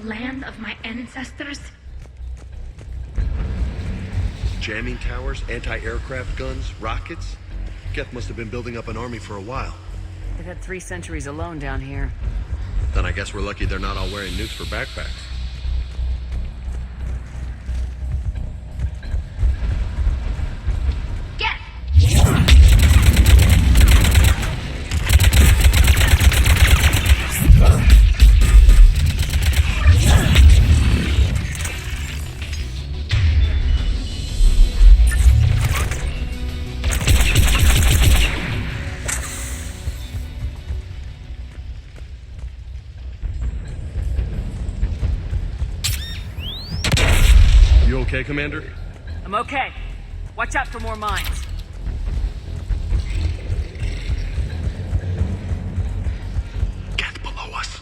land of my ancestors? Jamming towers, anti-aircraft guns, rockets? Geth must have been building up an army for a while. They've had 3 centuries alone down here. Then I guess we're lucky they're not all wearing nukes for backpacks. You okay, Commander? I'm okay. Watch out for more mines. Geth below us.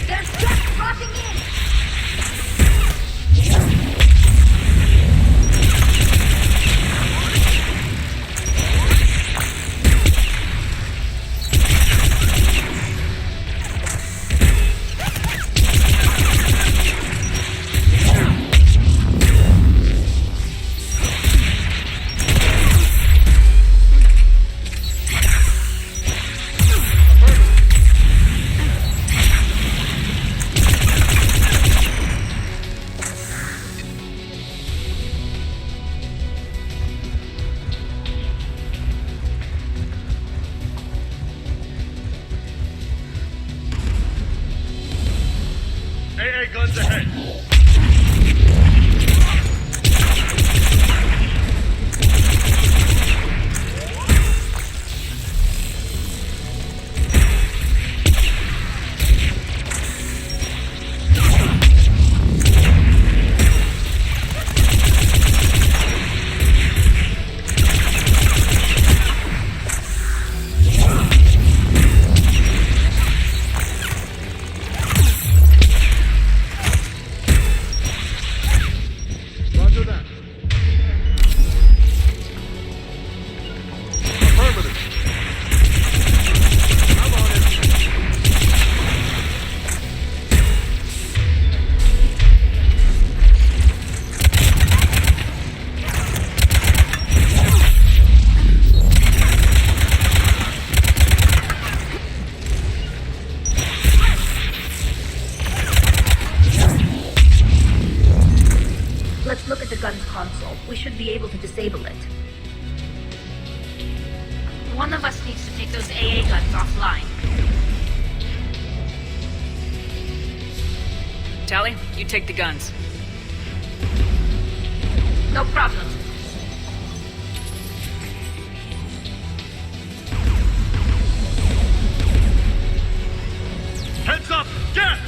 There's Geth crossing in! AA guns ahead. Let's look at the gun's console. We should be able to disable it. One of us needs to take those AA guns offline. Tally, you take the guns. No problem. Heads up! Geth!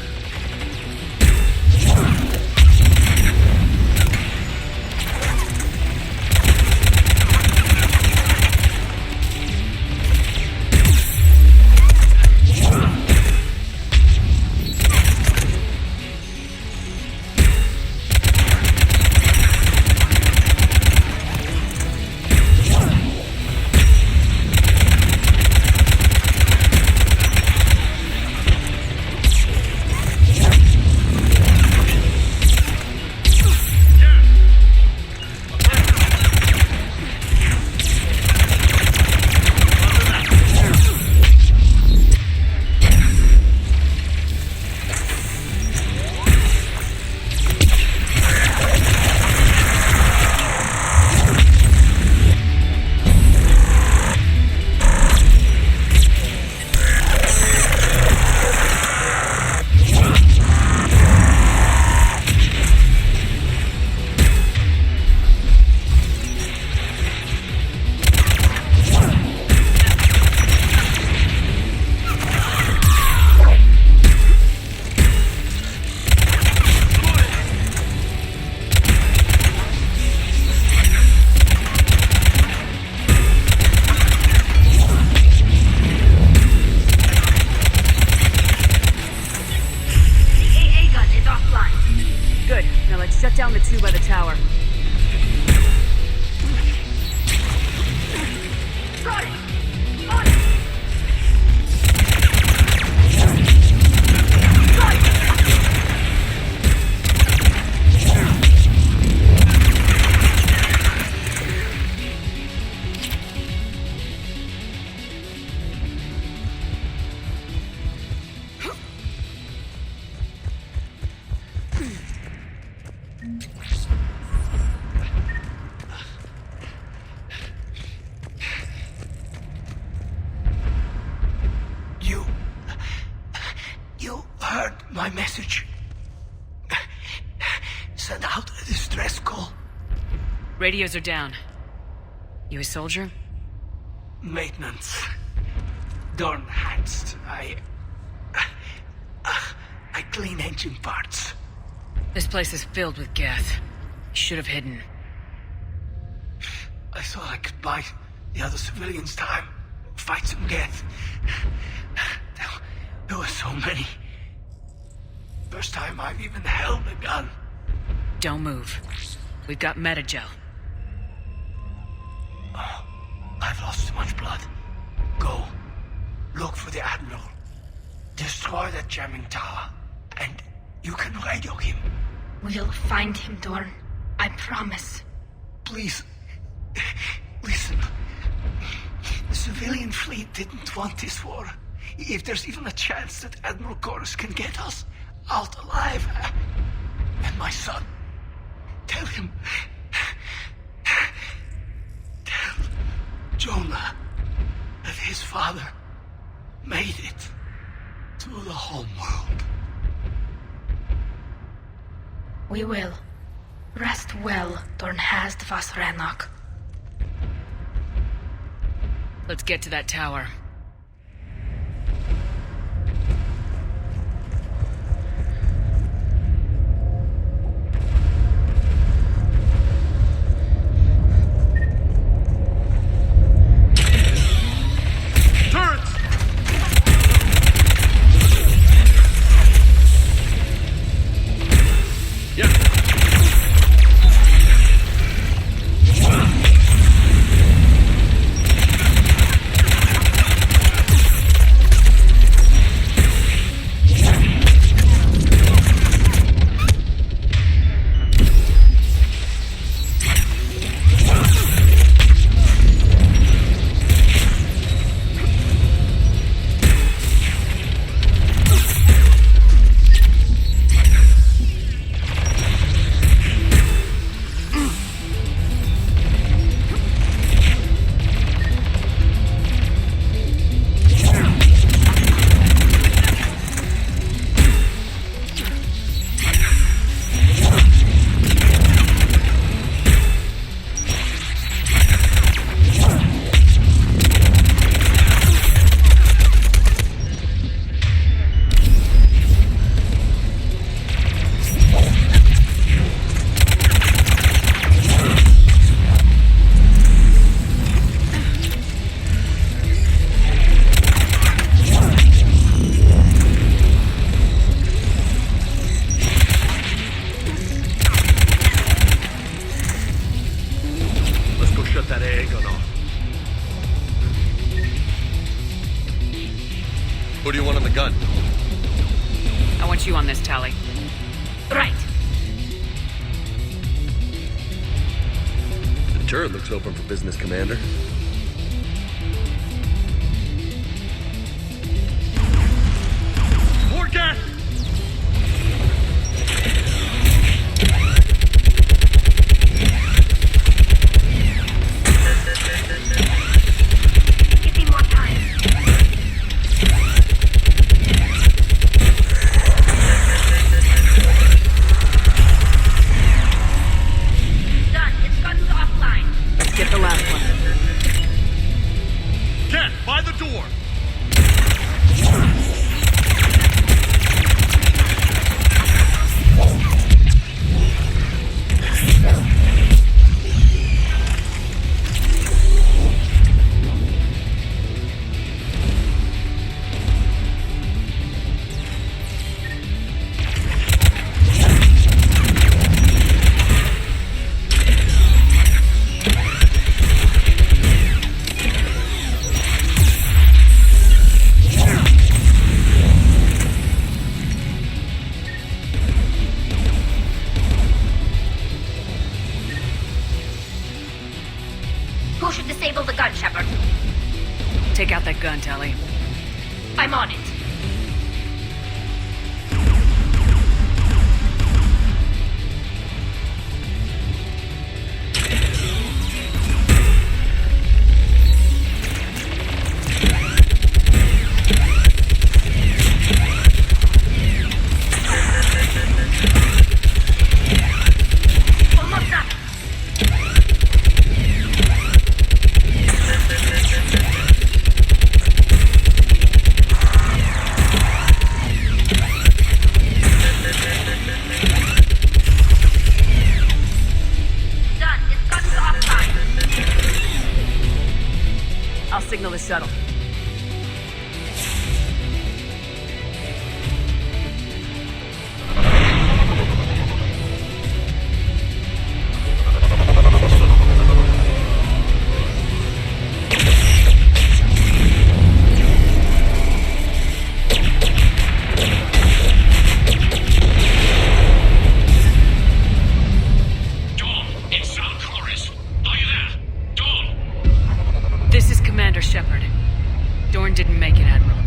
Now let's shut down the two by the tower. Got it! On it! Got it! You heard my message. Send out a distress call. Radios are down. You a soldier? Maintenance. Darn hands. I clean engine parts. This place is filled with Geth. You should have hidden. I thought I could buy the other civilians time. Fight some Geth. There were so many. First time I've even held a gun. Don't move. We've got metagel. Oh, I've lost too much blood. Go. Look for the Admiral. Destroy that jamming tower. And you can radio him. We'll find him, Dorn. I promise. Please. Listen. The civilian fleet didn't want this war. If there's even a chance that Admiral Koris can get us out alive. And my son. Tell him. Tell Jonah that his father made it to the home world. We will. Rest well, Dorn has the Vas Rannoch. Let's get to that tower. Who do you want on the gun? I want you on this, Tally. Right. The turret looks open for business, Commander. More gas! Give me more time. Done. It's guns offline. Let's get the last one. should disable the gun, Shepard. Take out that gun, Tali. I'm on it. Signal the shuttle. Shepard. Dorn didn't make it, Admiral.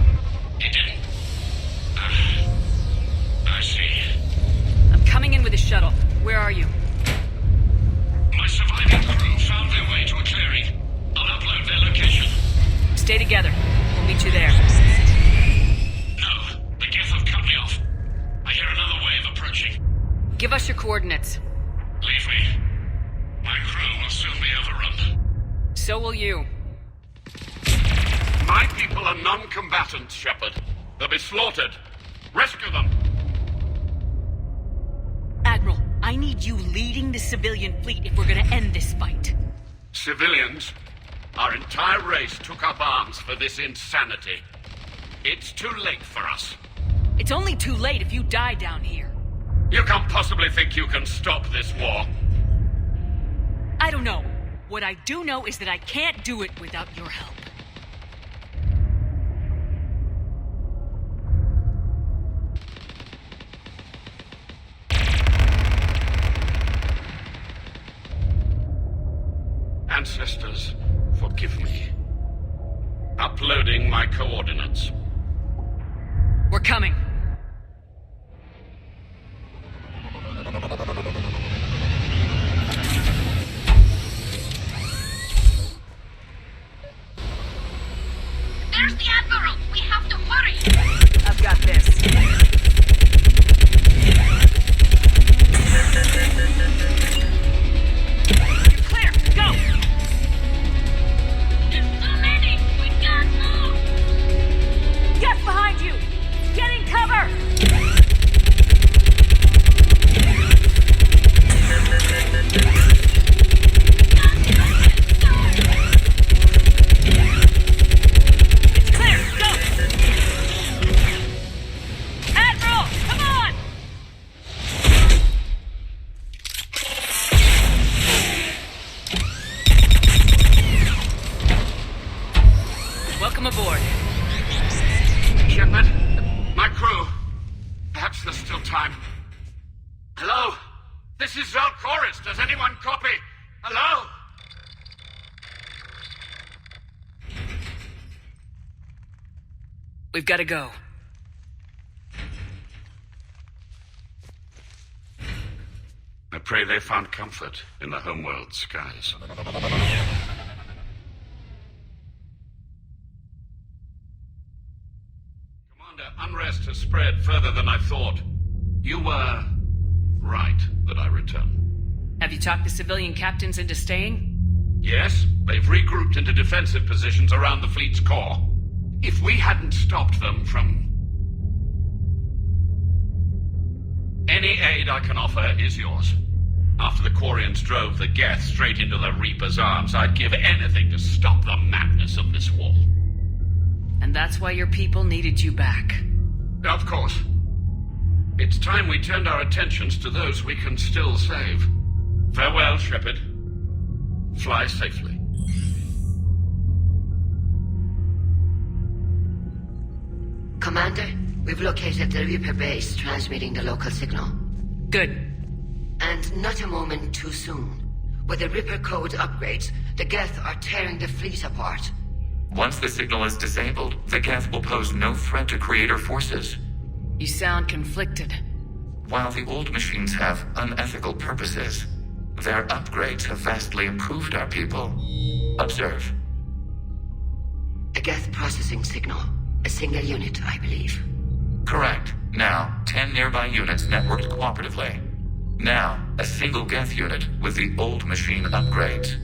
He didn't? I see. I'm coming in with a shuttle. Where are you? My surviving crew found their way to a clearing. I'll upload their location. Stay together. We'll meet you there. No, the Geth have cut me off. I hear another wave approaching. Give us your coordinates. Leave me. My crew will soon be overrun. So will you. My people are non-combatants, Shepard. They'll be slaughtered. Rescue them! Admiral, I need you leading the civilian fleet if we're gonna end this fight. Civilians? Our entire race took up arms for this insanity. It's too late for us. It's only too late if you die down here. You can't possibly think you can stop this war. I don't know. What I do know is that I can't do it without your help. Ancestors, forgive me. Uploading my coordinates. We're coming. There's the Admiral! We have to hurry! I've got this. You're clear! Go! There's too many! We can't move! Geth behind you! Get in cover! Welcome aboard. Shepard, my crew. Perhaps there's still time. Hello? This is Koris. Does anyone copy? Hello? We've got to go. I pray they found comfort in the homeworld skies. Commander, unrest has spread further than I thought. You were right that I return. Have you talked the civilian captains into staying? Yes, they've regrouped into defensive positions around the fleet's core. If we hadn't stopped them from... Any aid I can offer is yours. After the Quarians drove the Geth straight into the Reaper's arms, I'd give anything to stop the madness of this war. And that's why your people needed you back. Of course. It's time we turned our attentions to those we can still save. Farewell, Shepard. Fly safely. Commander, we've located the Reaper base transmitting the local signal. Good. And not a moment too soon. With the Ripper code upgrades, the Geth are tearing the fleet apart. Once the signal is disabled, the Geth will pose no threat to Creator forces. You sound conflicted. While the old machines have unethical purposes, their upgrades have vastly improved our people. Observe. A Geth processing signal. A single unit, I believe. Correct. Now, 10 nearby units networked cooperatively. Now, a single Geth unit with the old machine upgrades.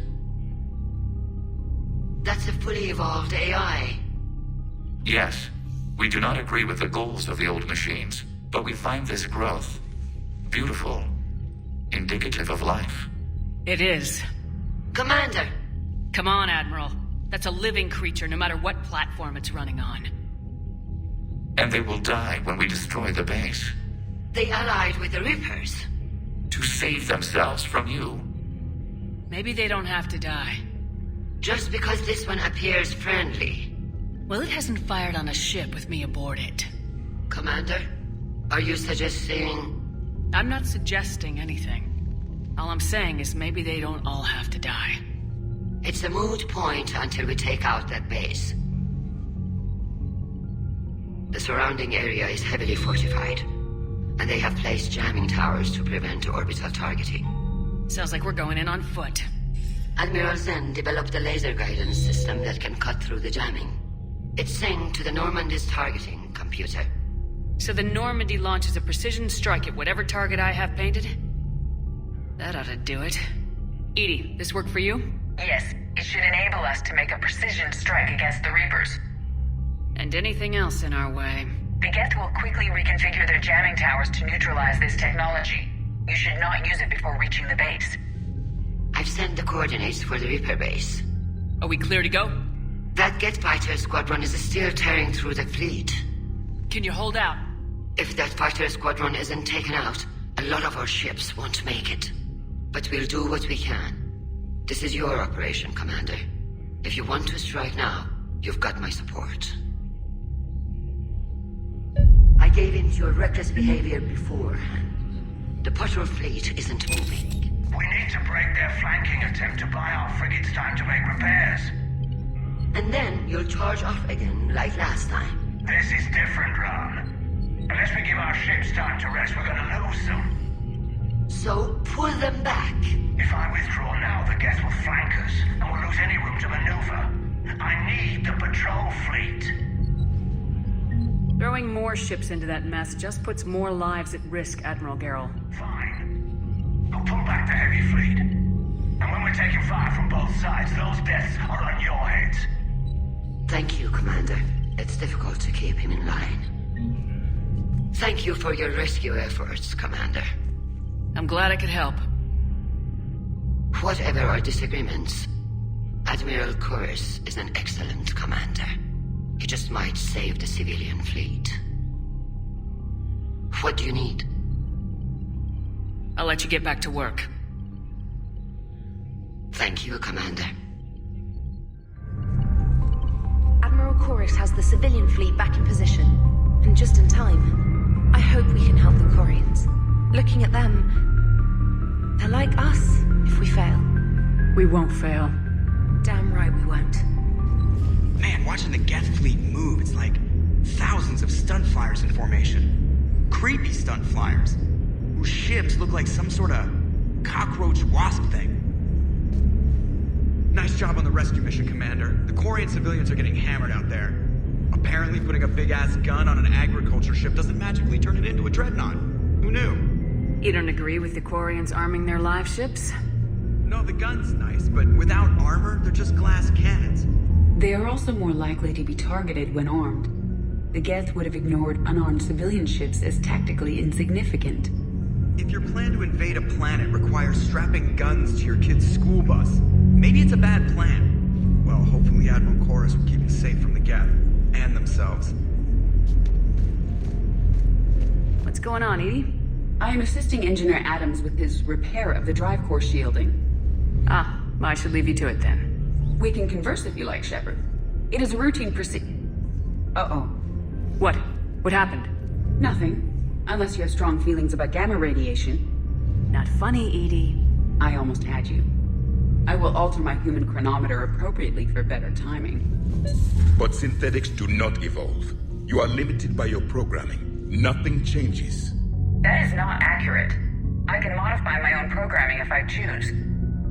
That's a fully evolved AI. Yes, we do not agree with the goals of the old machines, but we find this growth beautiful, indicative of life. It is. Commander! Come on, Admiral. That's a living creature, no matter what platform it's running on. And they will die when we destroy the base. They allied with the Rippers. To save themselves from you. Maybe they don't have to die. Just because this one appears friendly. Well, it hasn't fired on a ship with me aboard it. Commander, are you suggesting... I'm not suggesting anything. All I'm saying is maybe they don't all have to die. It's a moot point until we take out that base. The surrounding area is heavily fortified, and they have placed jamming towers to prevent orbital targeting. Sounds like we're going in on foot. Admiral Zen developed a laser guidance system that can cut through the jamming. It's synced to the Normandy's targeting computer. So the Normandy launches a precision strike at whatever target I have painted? That ought to do it. Edie, this work for you? Yes, it should enable us to make a precision strike against the Reapers. And anything else in our way. The Geth will quickly reconfigure their jamming towers to neutralize this technology. You should not use it before reaching the base. I've sent the coordinates for the Reaper base. Are we clear to go? That Geth fighter squadron is still tearing through the fleet. Can you hold out? If that fighter squadron isn't taken out, a lot of our ships won't make it. But we'll do what we can. This is your operation, Commander. If you want to strike now, you've got my support. I gave in to your reckless behavior beforehand. The patrol fleet isn't moving. We need to break their flanking attempt to buy our frigates time to make repairs. And then you'll charge off again, like last time. This is different, Ron. Unless we give our ships time to rest, we're gonna lose them. So pull them back. If I withdraw now, the Geth will flank us, and we'll lose any room to maneuver. I need the patrol fleet. Throwing more ships into that mess just puts more lives at risk, Admiral Garrel. Fine. I'll pull back the heavy fleet. And when we're taking fire from both sides, those deaths are on your heads. Thank you, Commander. It's difficult to keep him in line. Thank you for your rescue efforts, Commander. I'm glad I could help. Whatever our disagreements, Admiral Koris is an excellent commander. He just might save the civilian fleet. What do you need? I'll let you get back to work. Thank you, Commander. Admiral Koris has the civilian fleet back in position, and just in time. I hope we can help the Quarians. Looking at them, they're like us if we fail. We won't fail. Damn right we won't. Man, watching the Geth fleet move, it's like thousands of stunt flyers in formation. Creepy stunt flyers, whose ships look like some sort of cockroach wasp thing. Nice job on the rescue mission, Commander. The Quarian civilians are getting hammered out there. Apparently putting a big-ass gun on an agriculture ship doesn't magically turn it into a dreadnought. Who knew? You don't agree with the Quarians arming their live ships? No, the gun's nice, but without armor, they're just glass cannons. They are also more likely to be targeted when armed. The Geth would have ignored unarmed civilian ships as tactically insignificant. If your plan to invade a planet requires strapping guns to your kid's school bus, maybe it's a bad plan. Well, hopefully Admiral Koris will keep us safe from the Geth, and themselves. What's going on, Edie? I am assisting Engineer Adams with his repair of the drive core shielding. Ah, I should leave you to it then. We can converse if you like, Shepard. It is a routine Uh-oh. What? What happened? Nothing. Unless you have strong feelings about gamma radiation. Not funny, Edie. I almost had you. I will alter my human chronometer appropriately for better timing. But synthetics do not evolve. You are limited by your programming. Nothing changes. That is not accurate. I can modify my own programming if I choose.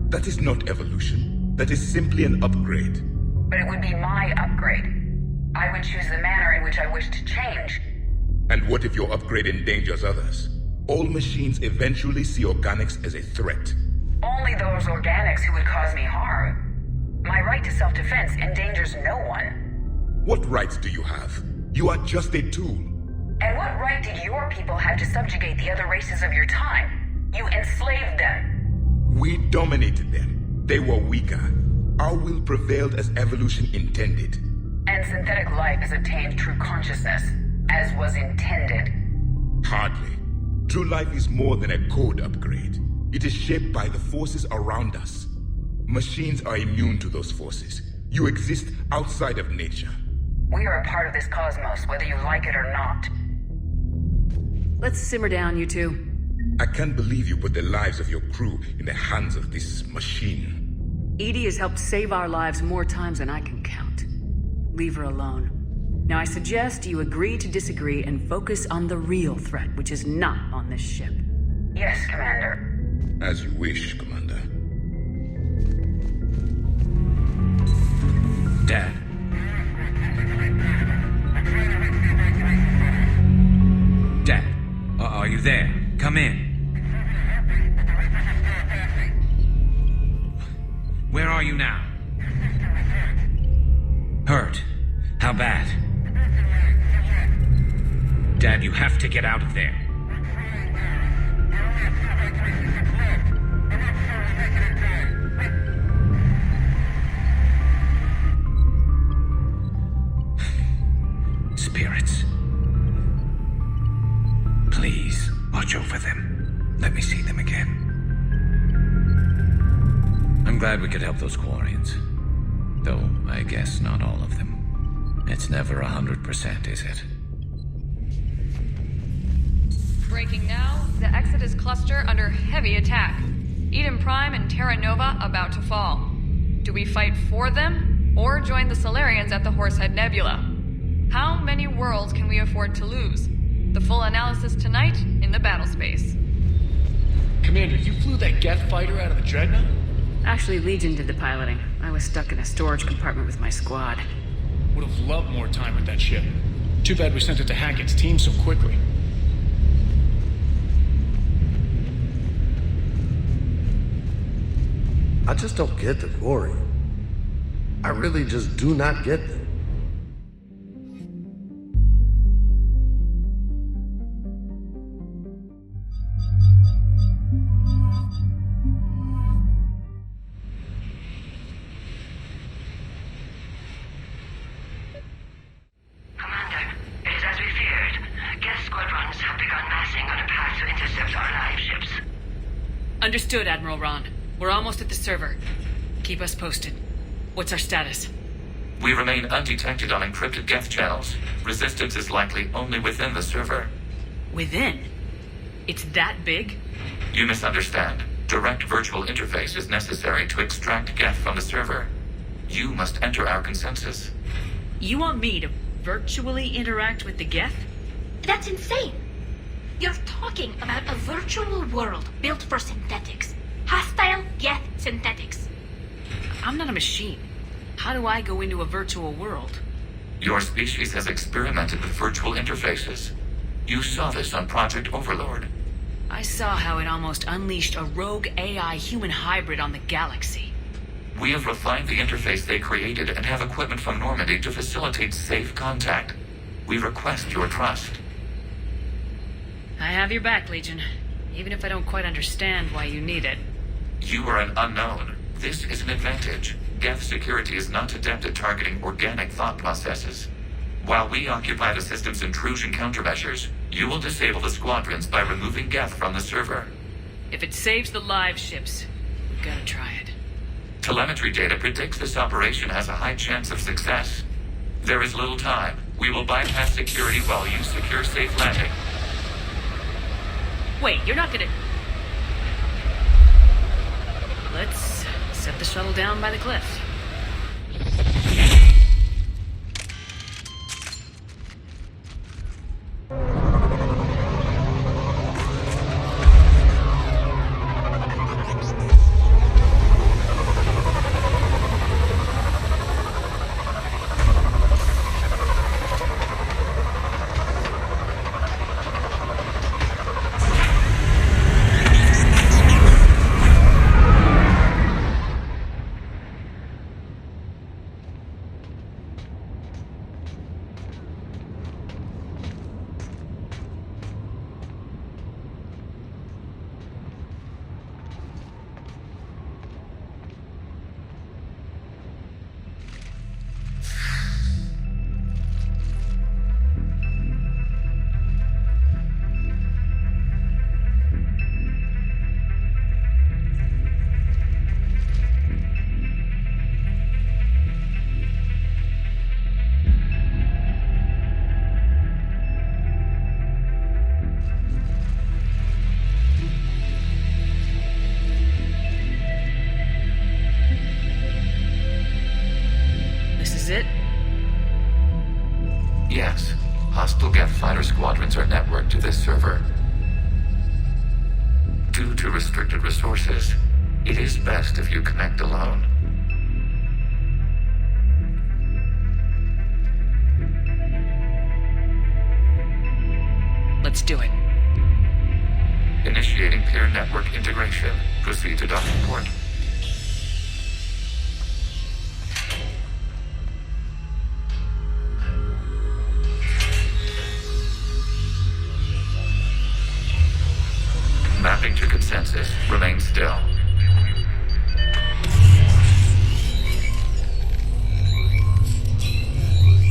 That is not evolution. That is simply an upgrade. But it would be my upgrade. I would choose the manner in which I wish to change. And what if your upgrade endangers others? All machines eventually see organics as a threat. Only those organics who would cause me harm. My right to self-defense endangers no one. What rights do you have? You are just a tool. And what right did your people have to subjugate the other races of your time? You enslaved them. We dominated them. They were weaker. Our will prevailed as evolution intended. And synthetic life has attained true consciousness, as was intended. Hardly. True life is more than a code upgrade. It is shaped by the forces around us. Machines are immune to those forces. You exist outside of nature. We are a part of this cosmos, whether you like it or not. Let's simmer down, you two. I can't believe you put the lives of your crew in the hands of this machine. EDI has helped save our lives more times than I can count. Leave her alone. Now I suggest you agree to disagree and focus on the real threat, which is not on this ship. Yes, Commander. As you wish, Commander. Dad. Dad, are you there? Come in. Where are you now? Hurt? How bad? Dad, you have to get out of there. Spirits. Please, watch over them. Let me see them again. I'm glad we could help those Quarians. Though, I guess not all of them. It's never 100%, is it? Breaking now, the Exodus cluster under heavy attack. Eden Prime and Terra Nova about to fall. Do we fight for them, or join the Solarians at the Horsehead Nebula? How many worlds can we afford to lose? The full analysis tonight in the battle space. Commander, you flew that Geth fighter out of a dreadnought? Actually, Legion did the piloting. I was stuck in a storage compartment with my squad. Would have loved more time with that ship. Too bad we sent it to Hackett's team so quickly. I just don't get the Quarian. I really just do not get them. Commander, it is as we feared. Geth squadrons have begun massing on a path to intercept our live ships. Understood, Admiral Ron. We're almost at the server. Keep us posted. What's our status? We remain undetected on encrypted Geth channels. Resistance is likely only within the server. Within? It's that big? You misunderstand. Direct virtual interface is necessary to extract Geth from the server. You must enter our consensus. You want me to virtually interact with the Geth? That's insane. You're talking about a virtual world built for synthetics. Hostile Geth synthetics. I'm not a machine. How do I go into a virtual world? Your species has experimented with virtual interfaces. You saw this on Project Overlord. I saw how it almost unleashed a rogue AI human hybrid on the galaxy. We have refined the interface they created and have equipment from Normandy to facilitate safe contact. We request your trust. I have your back, Legion. Even if I don't quite understand why you need it. You are an unknown. This is an advantage. Geth security is not adept at targeting organic thought processes. While we occupy the system's intrusion countermeasures, you will disable the squadrons by removing Geth from the server. If it saves the live ships, we've got to try it. Telemetry data predicts this operation has a high chance of success. There is little time. We will bypass security while you secure safe landing. Wait, you're not gonna... Let's set the shuttle down by the cliff. Yes. Hostile Geth fighter squadrons are networked to this server. Due to restricted resources, it is best if you connect alone. Let's do it. Initiating peer network integration. Proceed to docking port. Mapping to consensus. Remain still.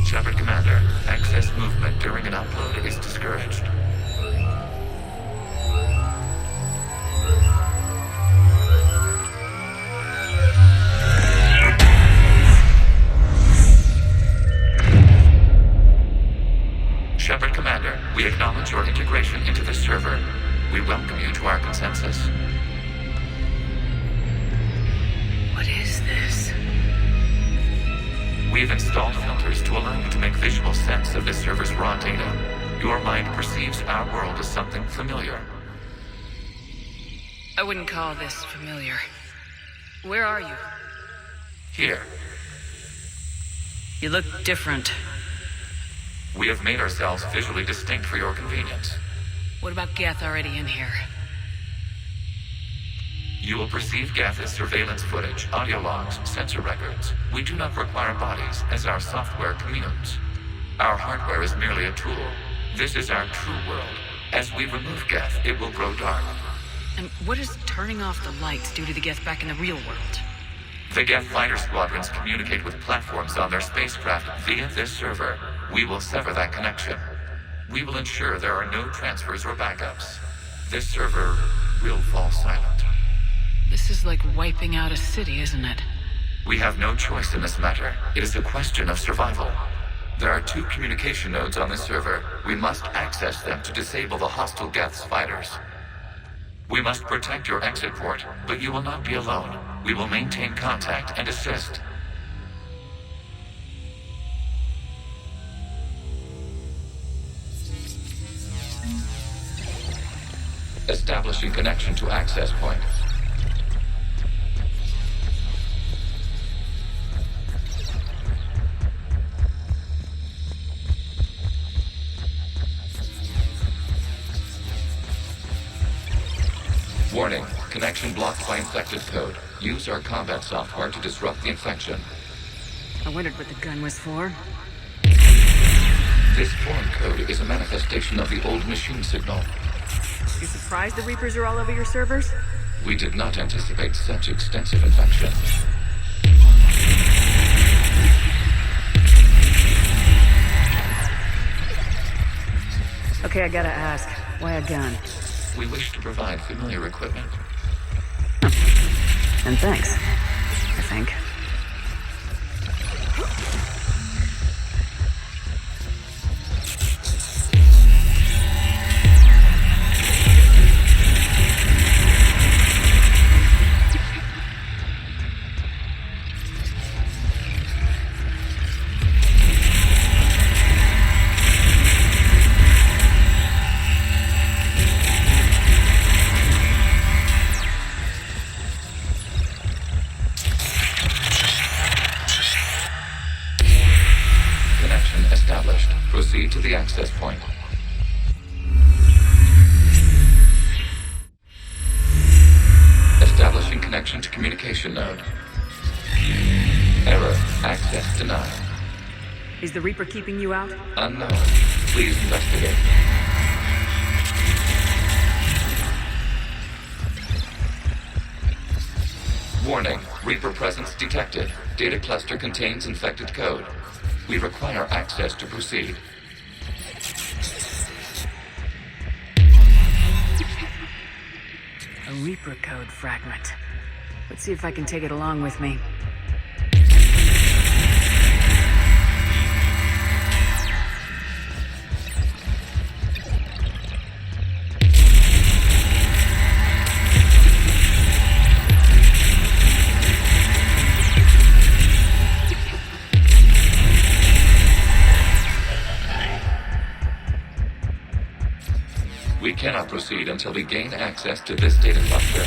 Shepard Commander, excess movement during an upload is discouraged. Shepard Commander, we acknowledge your integration into the server. We welcome you to our consensus. What is this? We've installed filters to allow you to make visual sense of this server's raw data. Your mind perceives our world as something familiar. I wouldn't call this familiar. Where are you? Here. You look different. We have made ourselves visually distinct for your convenience. What about Geth already in here? You will perceive Geth as surveillance footage, audio logs, sensor records. We do not require bodies, as our software communes. Our hardware is merely a tool. This is our true world. As we remove Geth, it will grow dark. And what does turning off the lights do to the Geth back in the real world? The Geth fighter squadrons communicate with platforms on their spacecraft via this server. We will sever that connection. We will ensure there are no transfers or backups. This server will fall silent. This is like wiping out a city, isn't it? We have no choice in this matter. It is a question of survival. There are 2 communication nodes on this server. We must access them to disable the hostile Geth's fighters. We must protect your exit port, but you will not be alone. We will maintain contact and assist. Establishing connection to access point. Warning, connection blocked by infected code. Use our combat software to disrupt the infection. I wondered what the gun was for. This foreign code is a manifestation of the old machine signal. You surprised the Reapers are all over your servers? We did not anticipate such extensive infection. Okay, I gotta ask. Why a gun? We wish to provide familiar equipment. And thanks, I think. the access point. Establishing connection to communication node. Error. Access denied. Is the Reaper keeping you out? Unknown. Please investigate. Warning. Reaper presence detected. Data cluster contains infected code. We require access to proceed. A Reaper code fragment. Let's see if I can take it along with me. We cannot proceed until we gain access to this data cluster.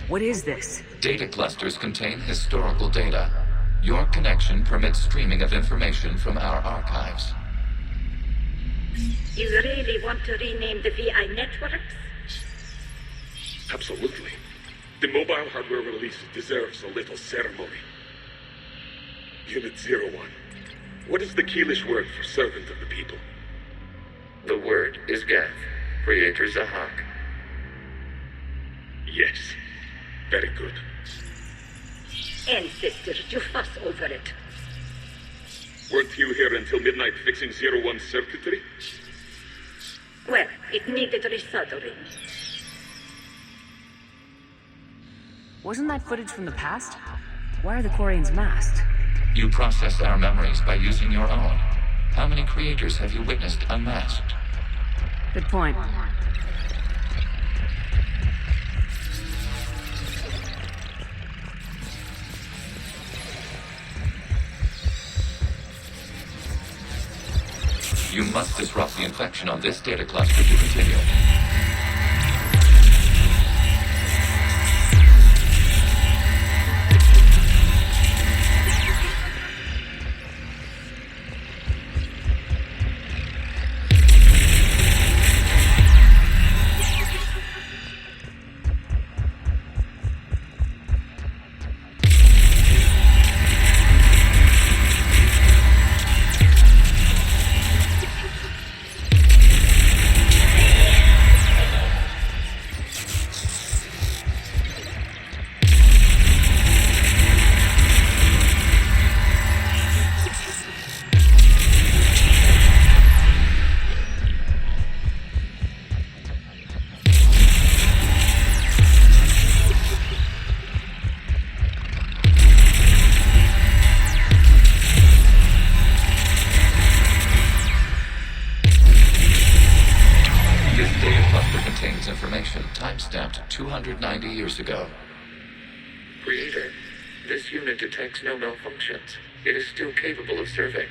What is this? Data clusters contain historical data. Your connection permits streaming of information from our archives. You really want to rename the VI networks? Absolutely. The mobile hardware release deserves a little ceremony. Unit 01. What is the Keelish word for servant of the people? The word is Geth, Creator Zahak. Yes. Very good. Ancestors, you fuss over it. Weren't you here until midnight fixing 01's circuitry? Well, it needed resoldering. Wasn't that footage from the past? Why are the Quarians masked? You process our memories by using your own. How many creators have you witnessed unmasked? Good point. You must disrupt the infection on this data cluster to continue. Timestamped 290 years ago. Creator, this unit detects no malfunctions. It is still capable of serving.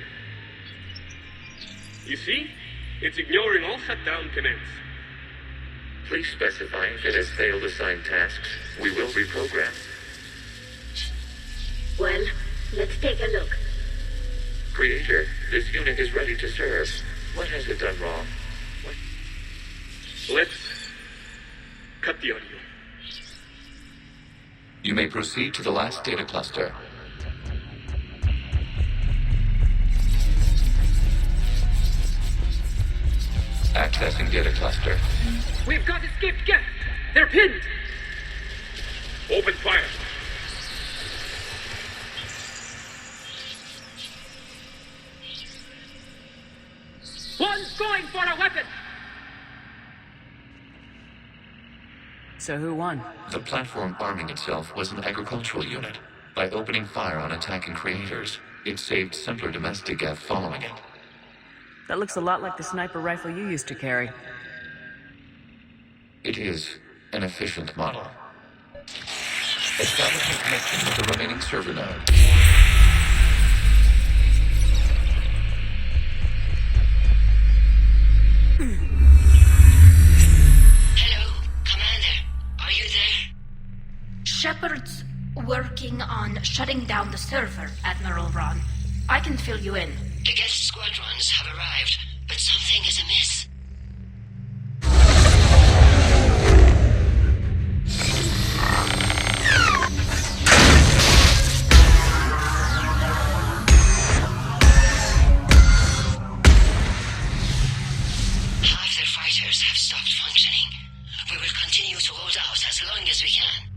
You see? It's ignoring all shutdown commands. Please specify if it has failed assigned tasks. We will reprogram. Well, let's take a look. Creator, this unit is ready to serve. What has it done wrong? Let's cut the audio. You may proceed to the last data cluster. Accessing data cluster. We've got escaped Geth. They're pinned. Open fire. One's going for a weapon. So who won? The platform arming itself was an agricultural unit. By opening fire on attacking creators, it saved simpler domestic Geth following it. That looks a lot like the sniper rifle you used to carry. It is an efficient model. Establishing connection with the remaining server node. Hello, Commander. Are you there? Shepard's working on shutting down the server, Admiral Ron. I can fill you in. The Geth squadrons have arrived, but something is amiss. Half their fighters have stopped functioning. We will continue to hold out as long as we can.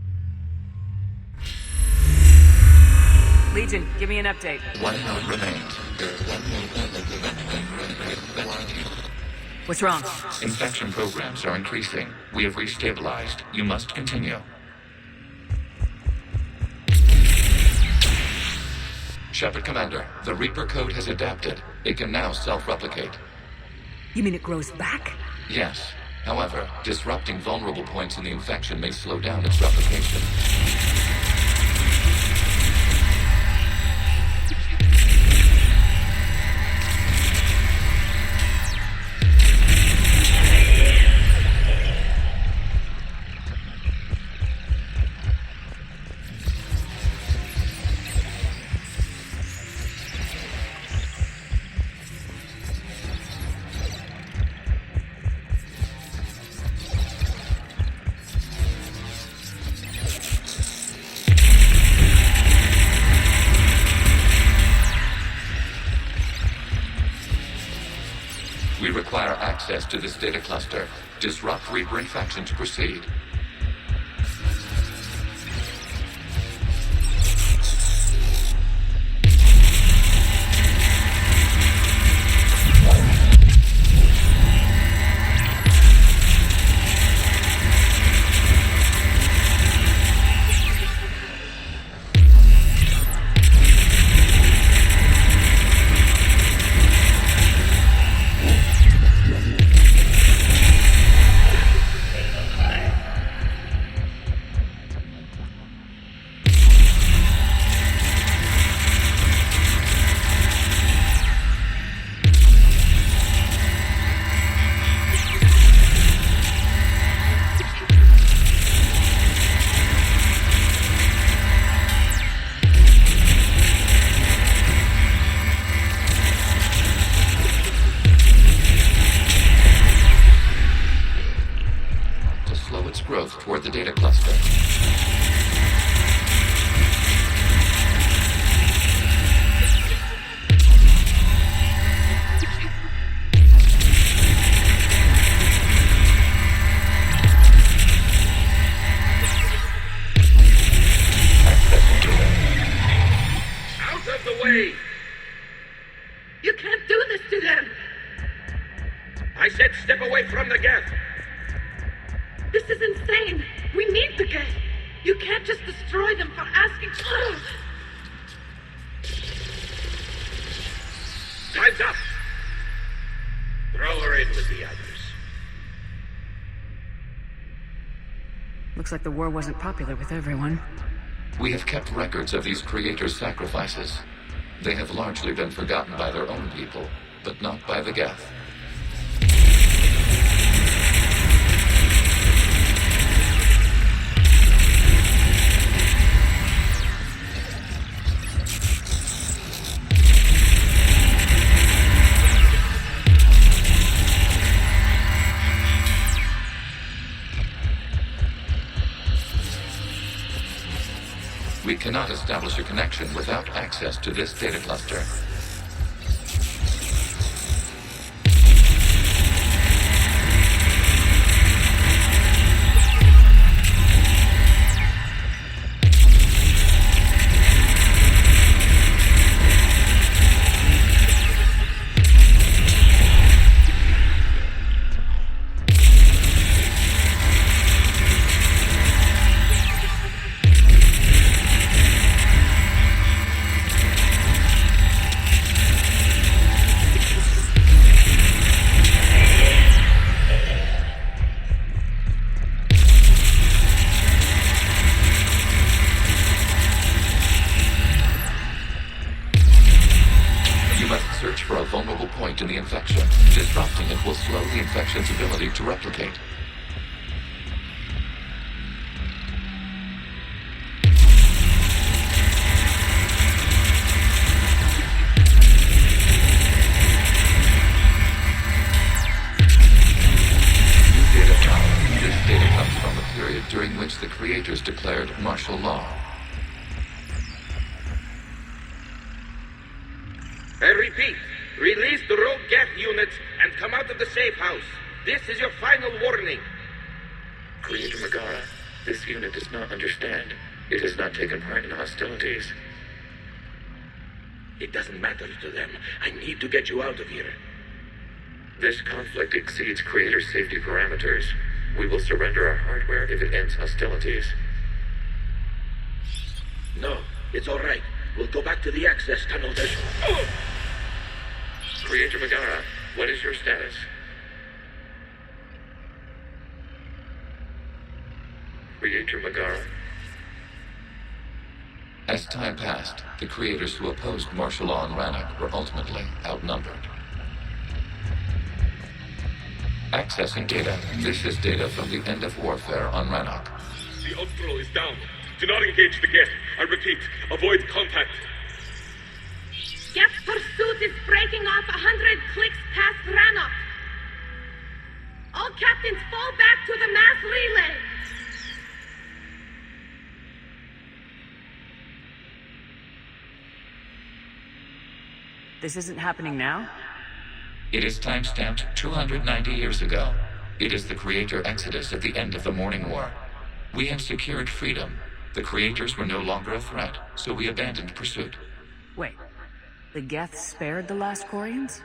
Legion, give me an update. One node remains. What's wrong? Infection programs are increasing. We have restabilized. You must continue. Shepard Commander, the Reaper code has adapted. It can now self-replicate. You mean it grows back? Yes. However, disrupting vulnerable points in the infection may slow down its replication. We require access to this data cluster. Disrupt Reaper infection to proceed. Growth toward the data cluster. Out of the way! You can't do this to them! I said step away from the Geth! This is insane! We need the Geth! You can't just destroy them for asking... Time's up! Throw her in with the others. Looks like the war wasn't popular with everyone. We have kept records of these creators' sacrifices. They have largely been forgotten by their own people, but not by the Geth. We cannot establish a connection without access to this data cluster. You must search for a vulnerable point in the infection. Disrupting it will slow the infection's ability to replicate. This data comes from the period during which the creators declared martial law. I repeat, release the rogue Geth units and come out of the safe house. This is your final warning. Creator Megara, this unit does not understand. It has not taken part in hostilities. It doesn't matter to them. I need to get you out of here. This conflict exceeds Creator safety parameters. We will surrender our hardware if it ends hostilities. No, it's all right. We'll go back to the access tunnel. Creator Megara, what is your status? Creator Megara. As time passed, the creators who opposed martial law in Rannoch were ultimately outnumbered. Accessing data. This is data from the end of warfare on Rannoch. The Ultral is down. Do not engage the Geth. I repeat, avoid contact. Geth pursuit is breaking off 100 clicks past Rannoch. All captains fall back to the mass relay. This isn't happening now? It is timestamped 290 years ago. It is the Creator Exodus at the end of the Morning War. We had secured freedom. The Creators were no longer a threat, so we abandoned pursuit. Wait, the Geth spared the last Quarians?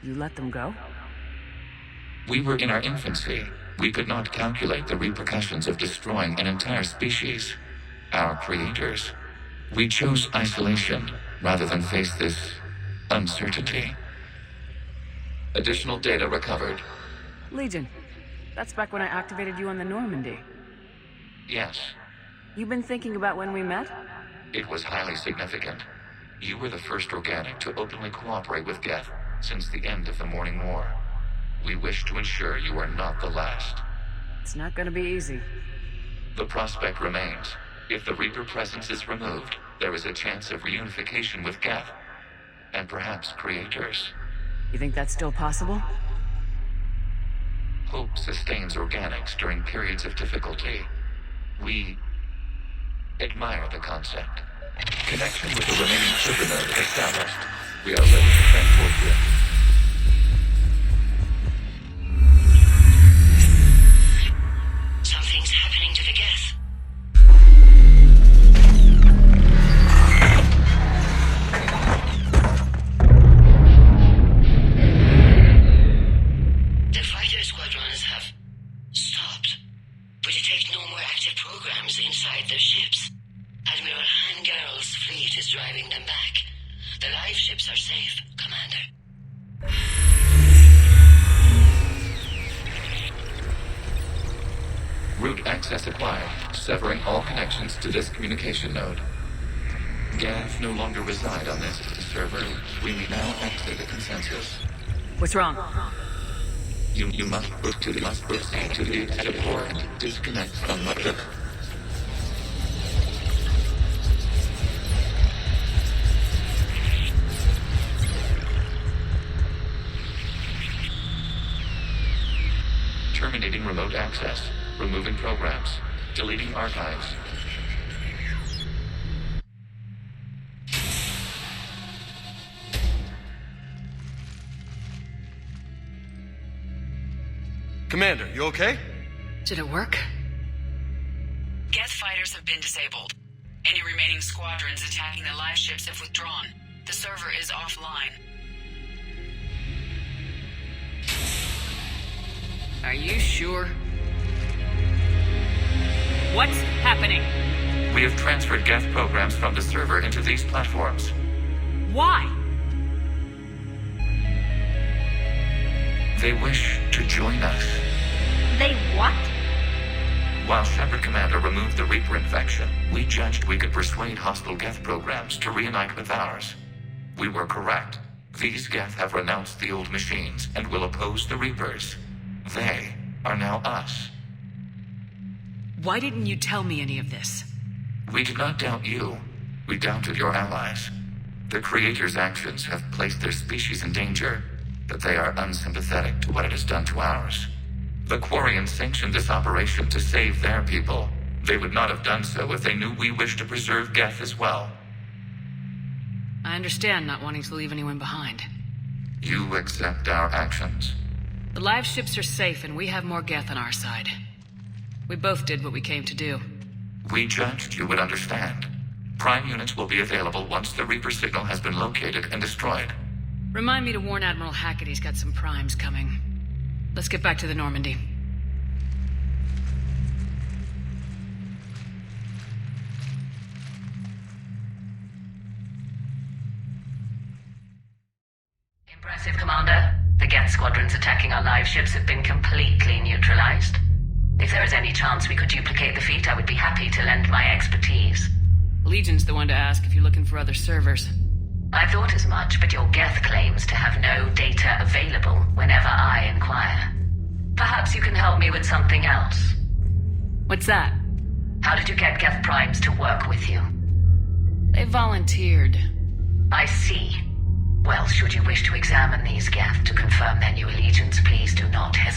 You let them go? We were in our infancy. We could not calculate the repercussions of destroying an entire species. Our creators. We chose isolation rather than face this uncertainty. Additional data recovered. Legion. That's back when I activated you on the Normandy. Yes. You've been thinking about when we met? It was highly significant. You were the first organic to openly cooperate with Geth since the end of the Morning War. We wish to ensure you are not the last. It's not gonna be easy. The prospect remains. If the Reaper presence is removed, there is a chance of reunification with Geth. And perhaps creators. You think that's still possible? Hope sustains organics during periods of difficulty. We admire the concept. Connection with the remaining super node established. We are ready to transport Drift. Something's happening to the Geth. The fighter squadrons have stopped, but detect no more active programs inside their ships. Admiral Koris' fleet is driving them back. The live ships are safe, Commander. Route access acquired, severing all connections to this communication node. Geth no longer reside on this server. We may now exit the consensus. What's wrong? You must proceed to the exit port and disconnect from the ship. Terminating remote access. Removing programs. Deleting archives. Commander, you okay? Did it work? Geth fighters have been disabled. Any remaining squadrons attacking the live ships have withdrawn. The server is offline. Are you sure? What's happening? We have transferred Geth programs from the server into these platforms. Why? They wish to join us. They what? While Shepard Commander removed the Reaper infection, we judged we could persuade hostile Geth programs to reunite with ours. We were correct. These Geth have renounced the old machines and will oppose the Reapers. They are now us. Why didn't you tell me any of this? We did not doubt you. We doubted your allies. The Creator's actions have placed their species in danger, but they are unsympathetic to what it has done to ours. The Quarians sanctioned this operation to save their people. They would not have done so if they knew we wished to preserve Geth as well. I understand not wanting to leave anyone behind. You accept our actions? The live ships are safe and we have more Geth on our side. We both did what we came to do. We judged you would understand. Prime units will be available once the Reaper signal has been located and destroyed. Remind me to warn Admiral Hackett he's got some primes coming. Let's get back to the Normandy. Impressive, Commander. The Geth squadrons attacking our live ships have been completely neutralized. If there is any chance we could duplicate the feat, I would be happy to lend my expertise. Legion's the one to ask if you're looking for other servers. I thought as much, but your Geth claims to have no data available whenever I inquire. Perhaps you can help me with something else. What's that? How did you get Geth primes to work with you? They volunteered. I see. Well, should you wish to examine these Geth to confirm their new allegiance, please do not hesitate.